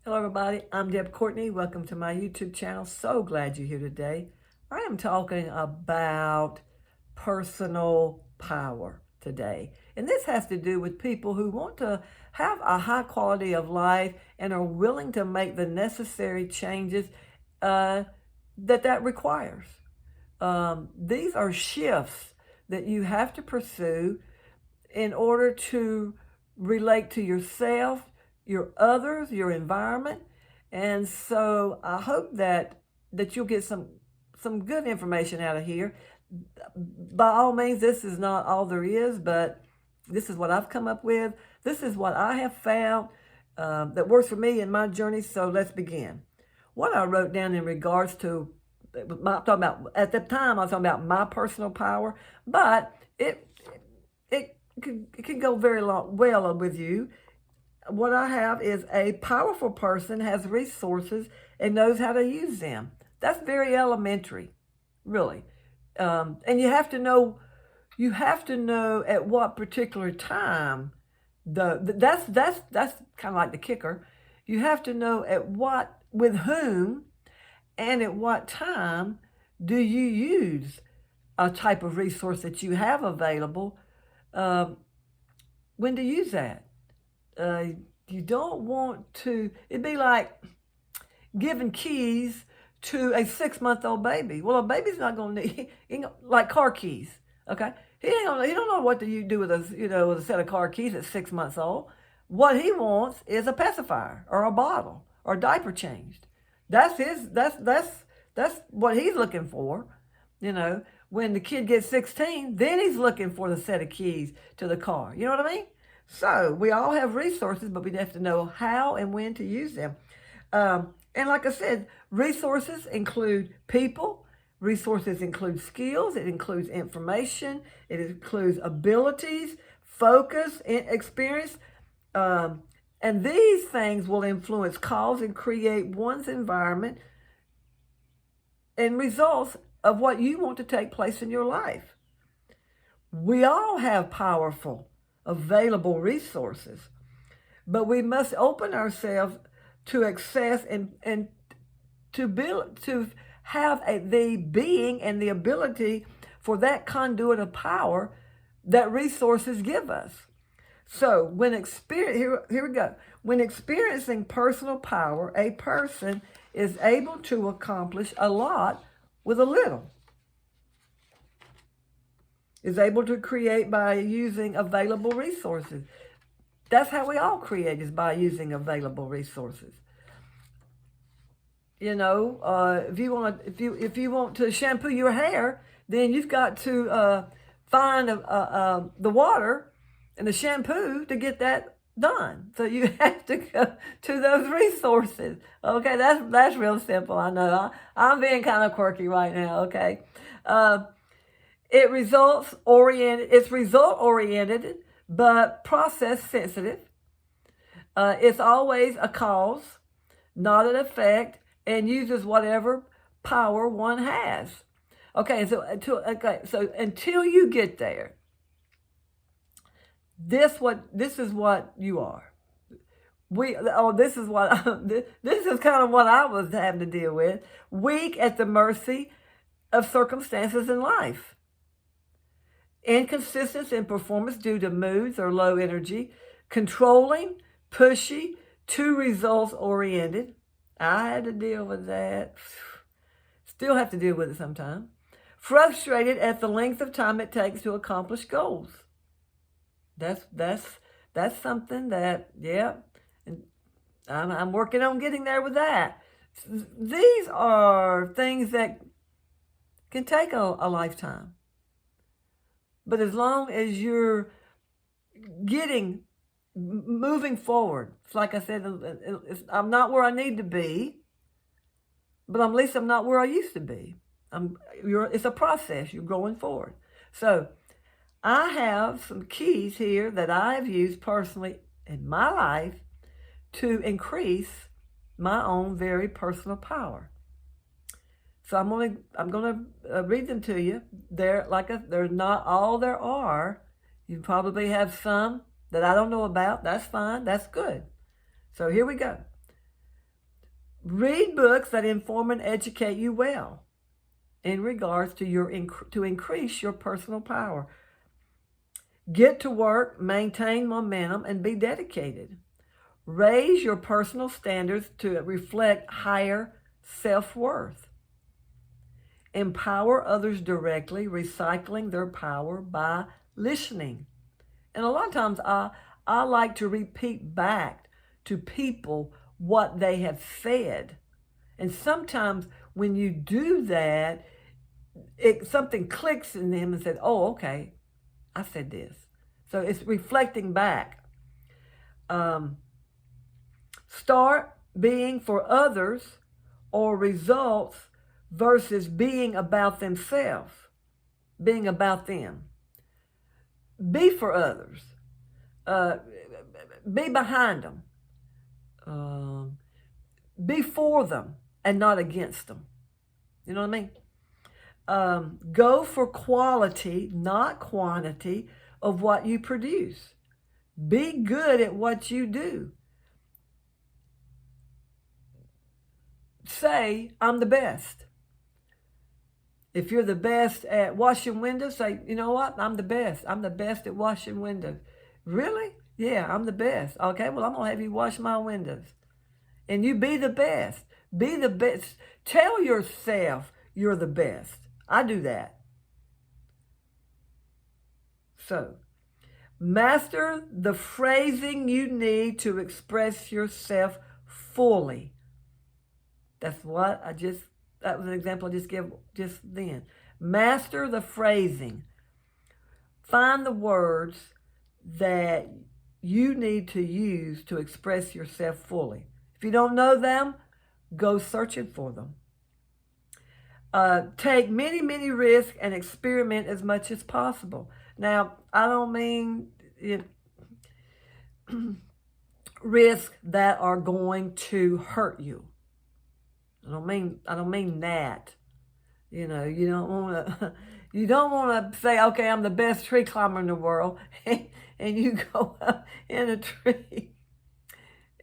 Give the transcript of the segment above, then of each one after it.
Hello, everybody. I'm Deb Courtney. Welcome to my YouTube channel. So glad you're here today. I am talking about personal power today. And this has to do with people who want to have a high quality of life and are willing to make the necessary changes that requires. These are shifts that you have to pursue in order to relate to yourself, your others, your environment. And so I hope that you'll get some good information out of here. By all means, this is not all there is, but this is what I've come up with. This is what I have found that works for me in my journey. So let's begin. What I wrote down in regards to talking about at the time, I was talking about my personal power, but it can go very well with you. What I have is a powerful person has resources and knows how to use them. That's very elementary, really. And you have to know at what particular time that's kind of like the kicker. You have to know with whom and at what time do you use a type of resource that you have available, when to use that. You don't want to, it'd be like giving keys to a 6-month-old baby. Well, a baby's not going to need, like car keys, okay? He don't know what to do with with a set of car keys at 6 months old. What he wants is a pacifier or a bottle or a diaper changed. That's what he's looking for. When the kid gets 16, then he's looking for the set of keys to the car. You know what I mean? So we all have resources, but we have to know how and when to use them. And like I said, resources include people. Resources include skills. It includes information. It includes abilities, focus, experience. And these things will influence, cause, and create one's environment and results of what you want to take place in your life. We all have powerful, available resources, but we must open ourselves to access and to have the being and the ability for that conduit of power that resources give us. So here we go. When experiencing personal power, a person is able to accomplish a lot with a little. Is able to create by using available resources. That's how we all create, is by using available resources. If you want to shampoo your hair, then you've got to find the water and the shampoo to get that done. So you have to go to those resources. Okay, that's real simple. I know I'm being kind of quirky right now. Okay, it's result oriented, but process sensitive. It's always a cause, not an effect, and uses whatever power one has. Okay, so until you get there, this is what you are. This is kind of what I was having to deal with. Weak at the mercy of circumstances in life. Inconsistent in performance due to moods or low energy. Controlling, pushy, too results oriented. I had to deal with that. Still have to deal with it sometimes. Frustrated at the length of time it takes to accomplish goals. That's something that, yeah, and I'm working on getting there with that. These are things that can take a lifetime. But as long as you're moving forward, it's like I said, I'm not where I need to be, but at least I'm not where I used to be. It's a process. You're going forward. So I have some keys here that I've used personally in my life to increase my own very personal power. So I'm going to read them to you. They're not all there are. You probably have some that I don't know about. That's fine. That's good. So here we go. Read books that inform and educate you well in regards to to increase your personal power. Get to work, maintain momentum, and be dedicated. Raise your personal standards to reflect higher self-worth. Empower others directly, recycling their power by listening. And a lot of times I like to repeat back to people what they have said. And sometimes when you do that, something clicks in them and says, oh, okay, I said this. So it's reflecting back. Start being for others or results versus being about themselves, being about them. Be for others. Be behind them. Be for them and not against them. You know what I mean? Go for quality, not quantity, of what you produce. Be good at what you do. Say, I'm the best. If you're the best at washing windows, say, you know what? I'm the best. I'm the best at washing windows. Really? Yeah, I'm the best. Okay, well, I'm going to have you wash my windows. And you be the best. Be the best. Tell yourself you're the best. I do that. So, master the phrasing you need to express yourself fully. That's what that was an example I just gave just then. Master the phrasing. Find the words that you need to use to express yourself fully. If you don't know them, go searching for them. Take many, many risks and experiment as much as possible. Now, I don't mean risks that are going to hurt you. I don't mean that. You know, you don't want to say, okay, I'm the best tree climber in the world, and you go up in a tree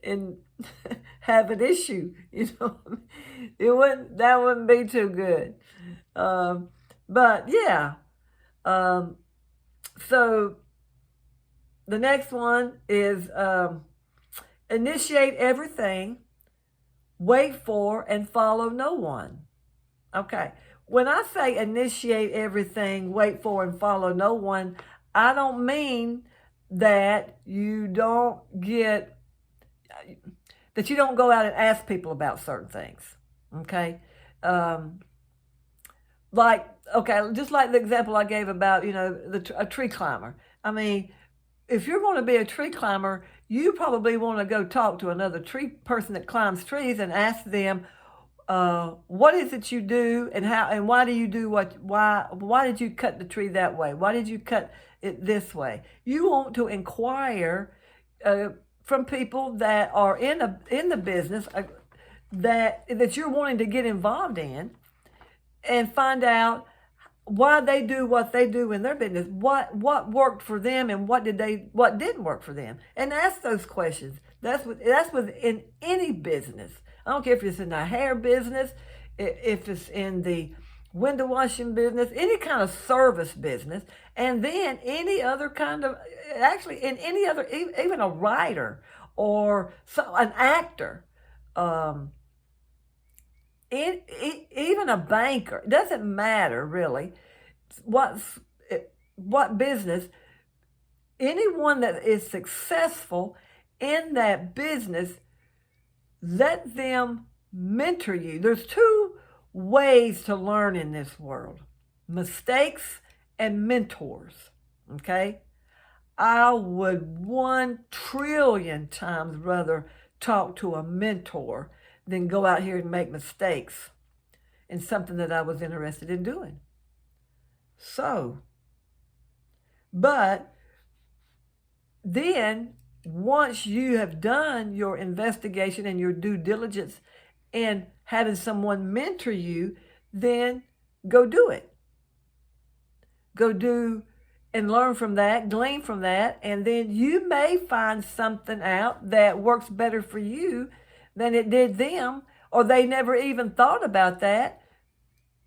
and have an issue. You know, that wouldn't be too good. But yeah. So the next one is initiate everything, wait for and follow no one. Okay. When I say initiate everything, wait for and follow no one, I don't mean that you don't go out and ask people about certain things. Okay. Just like the example I gave about, a tree climber. I mean, if you're going to be a tree climber, you probably want to go talk to another person that climbs trees and ask them, what is it you do and how, and why do you do why did you cut the tree that way? Why did you cut it this way? You want to inquire from people that are in the business that you're wanting to get involved in, and find out why they do what they do in their business, what worked for them and what didn't work for them, and ask those questions. That's within any business. I don't care if it's in the hair business, if it's in the window washing business, any kind of service business, and then any other kind of, actually in any other, even a writer or an actor, even a banker. It doesn't matter really what business. Anyone that is successful in that business, let them mentor you. There's two ways to learn in this world: mistakes and mentors. Okay? I would 1,000,000,000,000 times rather talk to a mentor than go out here and make mistakes in something that I was interested in doing. So, but then once you have done your investigation and your due diligence and having someone mentor you, then go do it. Go do and learn from that, glean from that, and then you may find something out that works better for you than it did them, or they never even thought about that.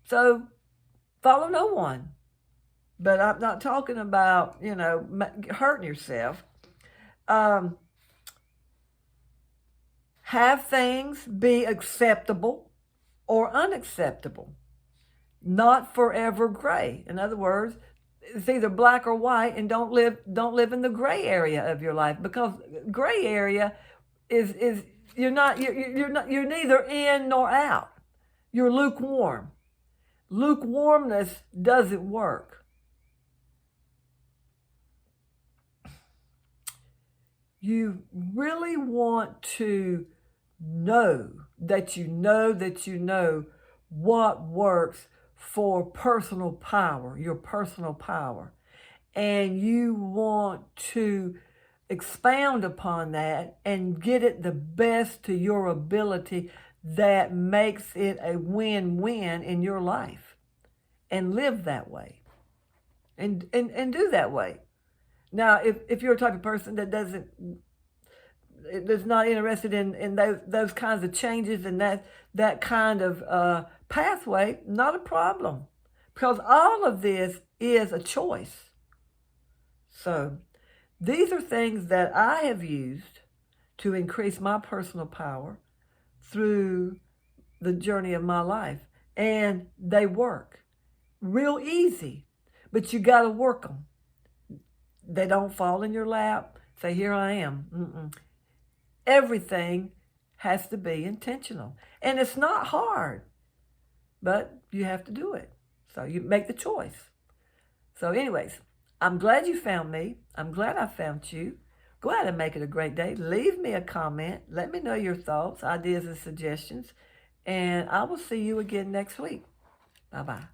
So follow no one. But I'm not talking about, hurting yourself. Um, have things be acceptable or unacceptable, not forever gray. In other words, it's either black or white, and don't live in the gray area of your life, because gray area is you're neither in nor out. You're lukewarm. Lukewarmness doesn't work. You really want to know that you know that you know what works for personal power, your personal power. And you want to expound upon that and get it the best to your ability that makes it a win-win in your life. And live that way. And do that way. Now, if you're a type of person that is not interested in those kinds of changes and that kind of pathway, not a problem, because all of this is a choice. So these are things that I have used to increase my personal power through the journey of my life, and they work real easy, but you got to work them. They don't fall in your lap. Say, here I am. Everything has to be intentional. And it's not hard, but you have to do it. So you make the choice. So anyways, I'm glad you found me. I'm glad I found you. Go ahead and make it a great day. Leave me a comment. Let me know your thoughts, ideas, and suggestions. And I will see you again next week. Bye-bye.